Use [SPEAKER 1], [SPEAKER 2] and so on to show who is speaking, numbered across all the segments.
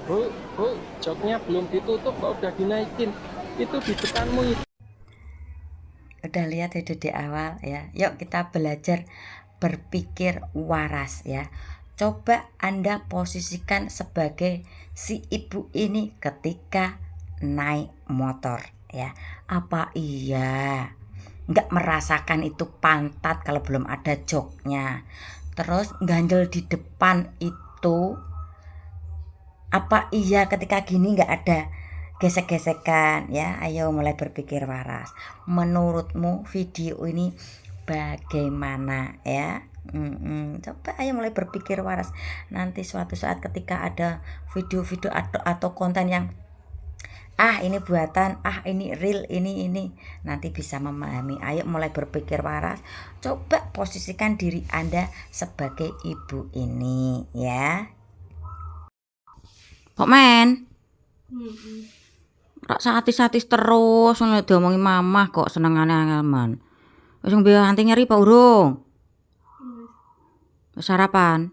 [SPEAKER 1] Bu, joknya belum ditutup kok udah dinaikin. Itu di depanmu itu.
[SPEAKER 2] Udah lihat itu di awal ya. Yuk kita belajar berpikir waras ya. Coba Anda posisikan sebagai si ibu ini ketika naik motor ya. Apa iya nggak merasakan itu pantat kalau belum ada joknya? Terus ganjel di depan itu, apa iya ketika gini nggak ada gesek-gesekan ya? Ayo mulai berpikir waras. Menurutmu video ini bagaimana ya? Coba ayo mulai berpikir waras. Nanti suatu saat ketika ada video-video atau konten yang ini buatan, ini real, ini nanti bisa memahami. Ayo mulai berpikir waras. Coba posisikan diri Anda sebagai ibu ini ya. Kok men? Rak satis-satis terus ngono diomongi mamah kok senengane angelman. Wis ngombe anti nyeri apa urung? Wis sarapan?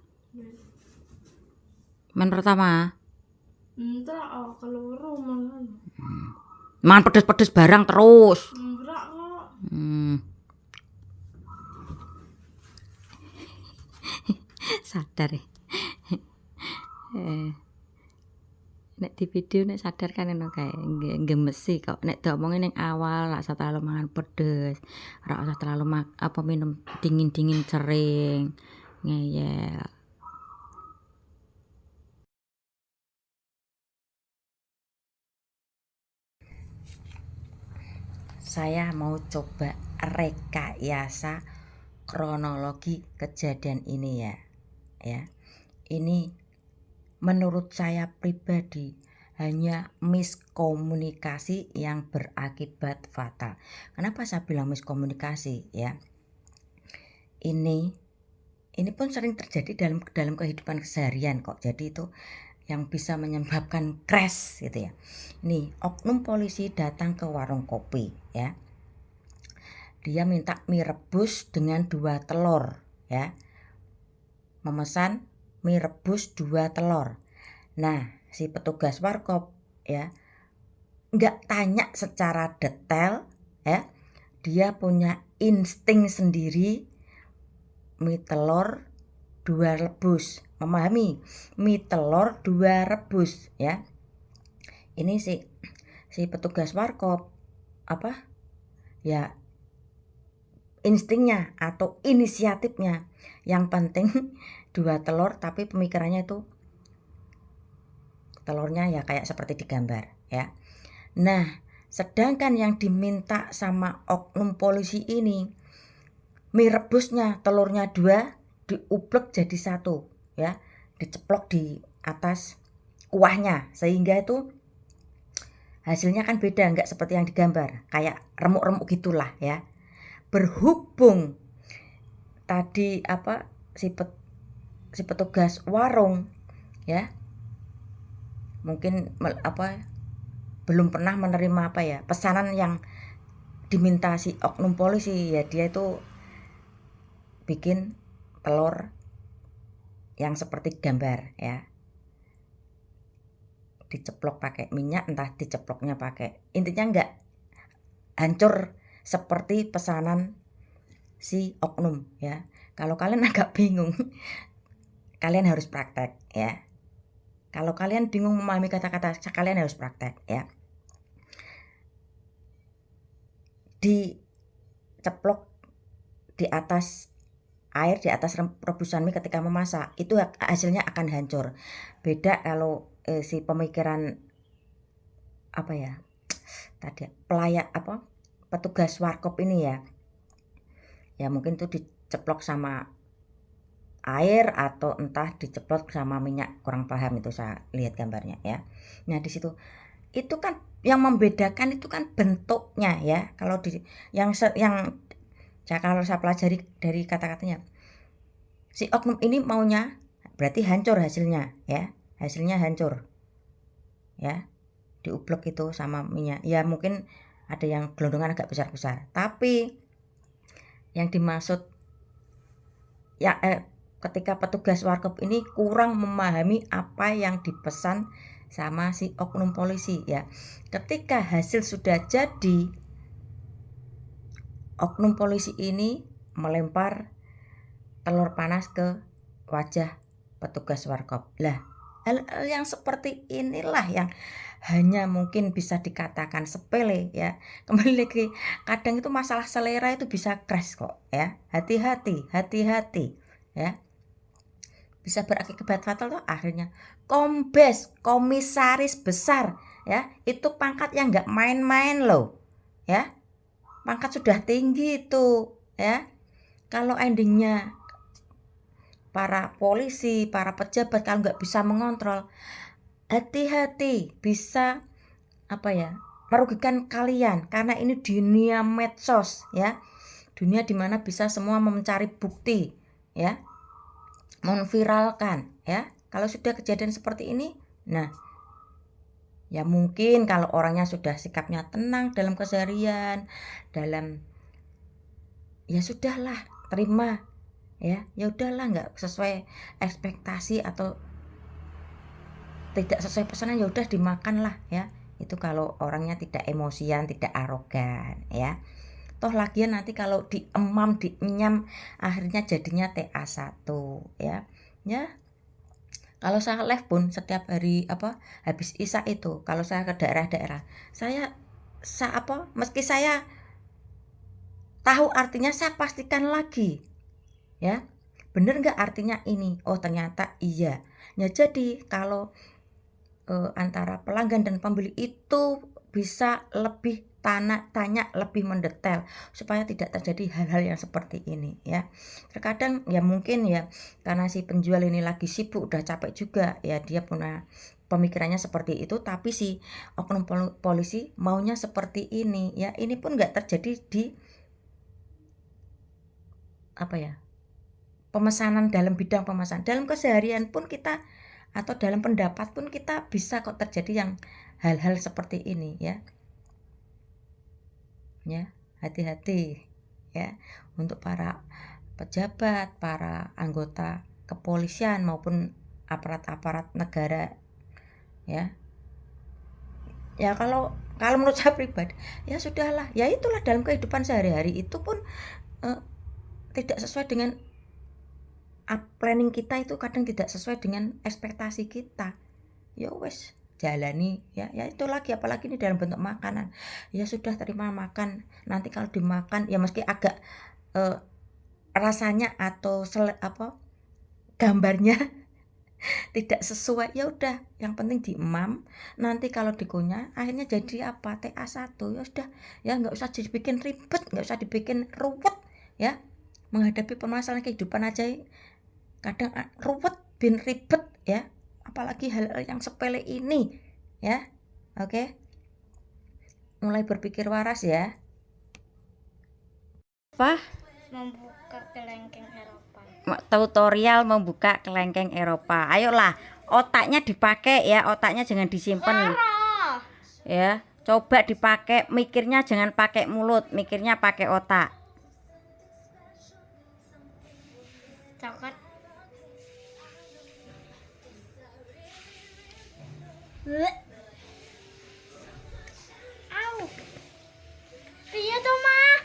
[SPEAKER 2] Men pertama.
[SPEAKER 3] Enggak, keloro malah.
[SPEAKER 2] Mangan pedes-pedes barang terus.
[SPEAKER 3] Enggak kok.
[SPEAKER 2] Sadar ya. Nek di video nek sadar kan ngono kae gemesi kok nek diomongin ning awal lak usah terlalu mangan pedes, ora usah terlalu minum dingin-dingin sering. Ngeyel. Saya mau coba rekayasa kronologi kejadian ini ya. Ini menurut saya pribadi hanya miskomunikasi yang berakibat fatal. Kenapa saya bilang miskomunikasi ya? Ini pun sering terjadi dalam kehidupan keseharian kok. Jadi itu yang bisa menyebabkan crash gitu ya. Nih, oknum polisi datang ke warung kopi ya. Dia minta mie rebus dengan 2 telur ya. Memesan mie rebus 2 telur. Nah, si petugas warkop ya nggak tanya secara detail ya. Dia punya insting sendiri, mie telur 2 rebus. Memahami? Mie telur 2 rebus ya. Ini si petugas warkop ya instingnya atau inisiatifnya. Yang penting 2 telur tapi pemikirannya itu telurnya ya kayak seperti digambar ya. Nah, sedangkan yang diminta sama oknum polisi ini mie rebusnya telurnya 2 diublek jadi 1 ya, diceplok di atas kuahnya sehingga itu hasilnya kan beda, nggak seperti yang digambar kayak remuk-remuk gitulah ya. Berhubung tadi si petugas warung ya mungkin belum pernah menerima pesanan yang diminta si oknum polisi ya, dia itu bikin telur yang seperti gambar ya, diceplok pakai minyak, entah diceploknya pakai, intinya enggak hancur seperti pesanan si oknum ya. Kalau kalian agak bingung kalian harus praktek ya. Kalau kalian bingung memahami kata-kata kalian harus praktek ya. Diceplok di atas air, di atas rebusan mie ketika memasak itu hasilnya akan hancur. Beda kalau si pemikiran petugas warkop ini ya mungkin itu diceplok sama air atau entah diceplok sama minyak, kurang paham itu, saya lihat gambarnya ya. Nah di situ itu kan yang membedakan itu kan bentuknya ya. Kalau kalau saya pelajari dari kata-katanya, si oknum ini maunya berarti hancur hasilnya ya, hasilnya hancur ya, diublek itu sama minyak ya, mungkin ada yang gelondongan agak besar-besar, tapi yang dimaksud ya ketika petugas warkop ini kurang memahami apa yang dipesan sama si oknum polisi ya. Ketika hasil sudah jadi, oknum polisi ini melempar telur panas ke wajah petugas warkop. Lah, hal-hal yang seperti inilah yang hanya mungkin bisa dikatakan sepele ya. Kembali lagi, kadang itu masalah selera itu bisa crash kok ya. Hati-hati ya. Bisa berakibat fatal tuh akhirnya. Kombes, komisaris besar ya, itu pangkat yang nggak main-main loh ya. Pangkat sudah tinggi itu ya. Kalau endingnya para polisi, para pejabat kalau nggak bisa mengontrol, hati-hati bisa merugikan kalian, karena ini dunia medsos ya, dunia dimana bisa semua mencari bukti ya, memviralkan ya. Kalau sudah kejadian seperti ini, nah ya mungkin kalau orangnya sudah sikapnya tenang dalam keseharian, ya sudahlah, terima ya udahlah, nggak sesuai ekspektasi atau tidak sesuai pesanan ya udah dimakan lah ya. Itu kalau orangnya tidak emosian, tidak arogan ya. Toh lagian nanti kalau diemam, dienyam, akhirnya jadinya TA1 ya. Ya. Kalau saya live pun setiap hari habis isya itu, kalau saya ke daerah-daerah, meski saya tahu artinya, saya pastikan lagi ya, bener nggak artinya ini? Oh ternyata iya ya. Jadi kalau antara pelanggan dan pembeli itu bisa lebih tanya lebih mendetail supaya tidak terjadi hal-hal yang seperti ini ya. Terkadang ya mungkin ya karena si penjual ini lagi sibuk, udah capek juga ya, dia punya pemikirannya seperti itu, tapi si oknum polisi maunya seperti ini ya. Ini pun nggak terjadi di pemesanan, dalam bidang pemesanan, dalam keseharian pun kita, atau dalam pendapat pun kita bisa kok terjadi yang hal-hal seperti ini ya. Ya, hati-hati ya untuk para pejabat, para anggota kepolisian maupun aparat-aparat negara ya. Ya kalau menurut saya pribadi, ya sudahlah, ya itulah dalam kehidupan sehari-hari itu pun tidak sesuai dengan planning kita, itu kadang tidak sesuai dengan ekspektasi kita. Ya wes, jalani ya itu lagi, apalagi ini dalam bentuk makanan. Ya sudah, terima makan. Nanti kalau dimakan ya meski agak rasanya atau gambarnya tidak sesuai, ya udah, yang penting diemam. Nanti kalau dikunyah akhirnya jadi TA1, ya sudah ya, nggak usah dibikin ribet, nggak usah dibikin ruwet ya. Menghadapi permasalahan kehidupan aja kadang ribet ya, apalagi hal-hal yang sepele ini ya. Oke, mulai berpikir waras ya.
[SPEAKER 4] Membuka kelengkeng Eropa.
[SPEAKER 2] Tutorial membuka kelengkeng Eropa. Ayolah, otaknya dipakai ya, otaknya jangan disimpan ya. Coba dipakai, mikirnya jangan pakai mulut, mikirnya pakai otak.
[SPEAKER 4] Coklat. Au. Iya tuh mah.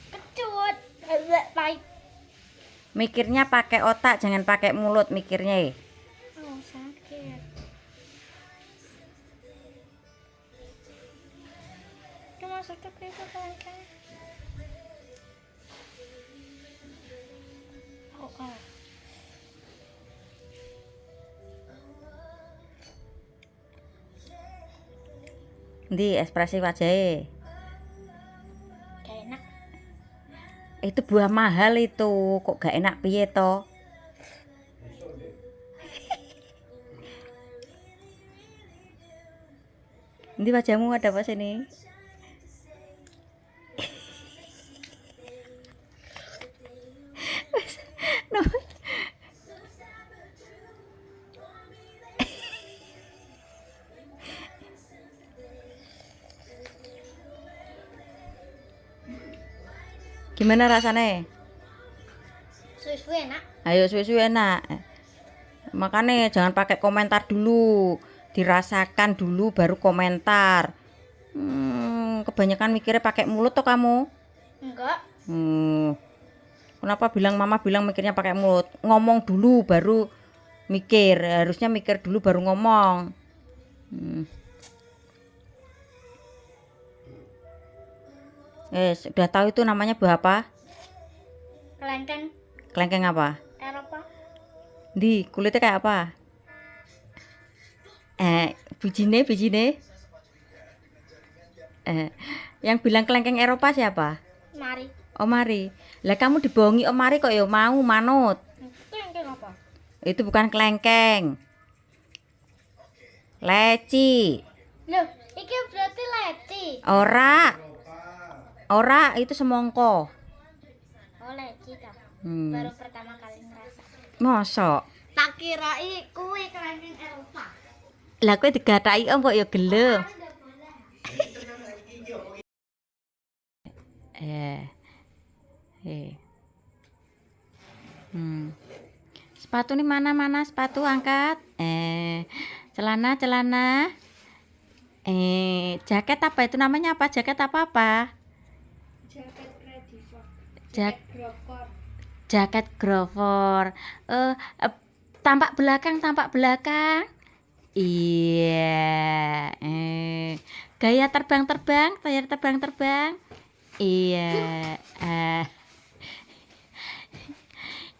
[SPEAKER 4] Kecut. Baik.
[SPEAKER 2] Mikirnya pakai otak, jangan pakai mulut mikirnya.
[SPEAKER 4] Oh, sakit. Itu masuk ke itu kelengkeng. Oh.
[SPEAKER 2] Ndi ekspresi wajahnya?
[SPEAKER 4] Gak enak.
[SPEAKER 2] Itu buah mahal itu, kok gak enak piye to? Ndi wajahmu ada apa sini? Gimana rasanya?
[SPEAKER 4] Susu enak.
[SPEAKER 2] Ayo suwe-suwe enak. Makanya jangan pakai komentar dulu, dirasakan dulu baru komentar. Kebanyakan mikirnya pakai mulut toh kamu.
[SPEAKER 4] Enggak.
[SPEAKER 2] Kenapa mama bilang mikirnya pakai mulut? Ngomong dulu baru mikir. Harusnya mikir dulu baru ngomong. Sudah tahu itu namanya buah apa?
[SPEAKER 4] Kelengkeng
[SPEAKER 2] Kelengkeng apa?
[SPEAKER 4] Eropa.
[SPEAKER 2] Di kulitnya kayak apa? Bijine. Yang bilang kelengkeng Eropa siapa?
[SPEAKER 4] Mari.
[SPEAKER 2] Om Mari. Lah kamu dibohongi Om Mari kok ya mau manut.
[SPEAKER 4] Kelengkeng apa?
[SPEAKER 2] Itu bukan kelengkeng. Leci.
[SPEAKER 4] Loh, iki berarti leci.
[SPEAKER 2] Ora itu semongko.
[SPEAKER 4] Oh, leci ta.
[SPEAKER 2] Hmm.
[SPEAKER 4] Baru pertama kali ngerasa.
[SPEAKER 2] Mosok.
[SPEAKER 4] Tak kirai kuwi kelengkeng Eropa.
[SPEAKER 2] Lah kowe digathaki Om kok ya gelem. Sepatu nih mana sepatu angkat. Celana. Jaket apa itu namanya apa? Jaket apa?
[SPEAKER 3] Jaket Credifor.
[SPEAKER 2] Jak-
[SPEAKER 3] Grokor.
[SPEAKER 2] Jaket Grover. Tampak belakang. Iya. Gaya terbang. Iya.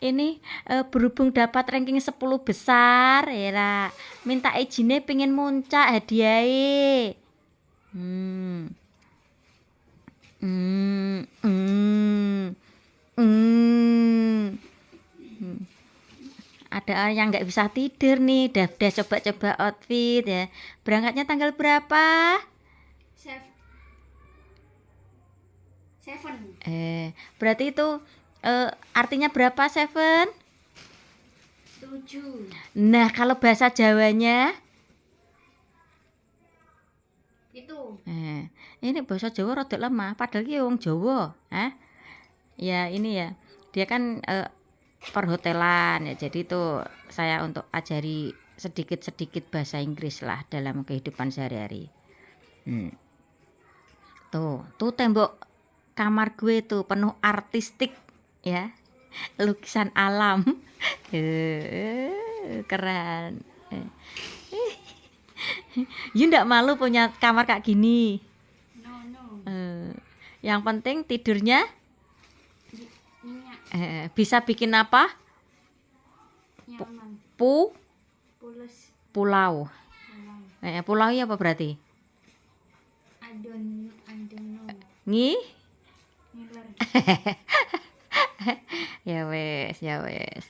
[SPEAKER 2] Ini berhubung dapat ranking 10 besar ya, minta izinnya pengen muncak hadiahnya. Ada yang nggak bisa tidur nih, udah coba outfit ya. Berangkatnya tanggal berapa?
[SPEAKER 4] Seven.
[SPEAKER 2] Berarti itu artinya berapa 7?
[SPEAKER 3] 7.
[SPEAKER 2] Nah, kalau bahasa Jawanya
[SPEAKER 3] Itu.
[SPEAKER 2] ini bahasa Jawa rada lemah, padahal ki wong Jawa, ya ini ya. Dia kan perhotelan ya. Jadi itu saya untuk ajari sedikit bahasa Inggris lah dalam kehidupan sehari-hari. Tuh tembok kamar gue tuh penuh artistik ya. Lukisan alam. Keren. You ndak malu punya kamar kayak gini?
[SPEAKER 3] No.
[SPEAKER 2] Yang penting tidurnya
[SPEAKER 3] Minyak.
[SPEAKER 2] bisa bikin apa?
[SPEAKER 3] Nyaman.
[SPEAKER 2] Pulau.
[SPEAKER 3] Pulau.
[SPEAKER 2] Pulau apa berarti?
[SPEAKER 3] I don't know.
[SPEAKER 2] Ngiler.
[SPEAKER 3] Ngiler.
[SPEAKER 2] Ya wes.